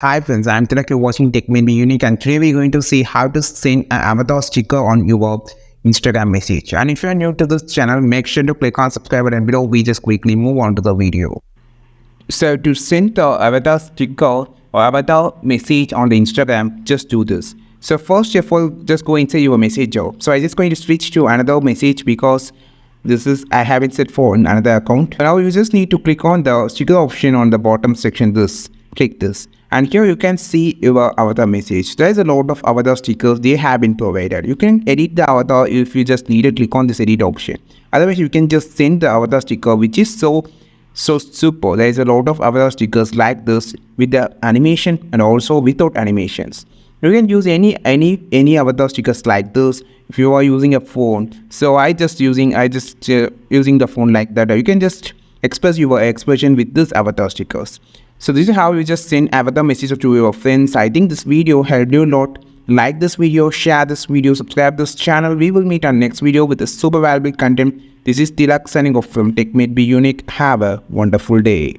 Hi friends, I'm Tilak. You're watching Tech Made Me Unique, and today we're going to see how to send an avatar sticker on your Instagram message. And if you're new to this channel, make sure to click on subscribe button below. We just quickly move on to the video. So to send the avatar sticker or avatar message on the Instagram, just do this. So first of all, just go inside your messenger. So I'm just going to switch to another message because I have it set for another account. Now you just need to click on the sticker option on the bottom section. Click this, and here you can see your avatar message. There is a lot of avatar stickers they have been provided. You can edit the avatar if you just need to click on this edit option. Otherwise, you can just send the avatar sticker, which is so super. There is a lot of avatar stickers like this with the animation and also without animations. You can use any avatar stickers like this if you are using a phone. So I just using the phone like that. You can just express your expression with this avatar stickers. So this is how you just send avatar messages to your friends. I think this video helped you a lot. Like this video, share this video, subscribe this channel. We will meet on next video with a super valuable content. This is Tilak signing off from Tech Made Me Unique. Have a wonderful day.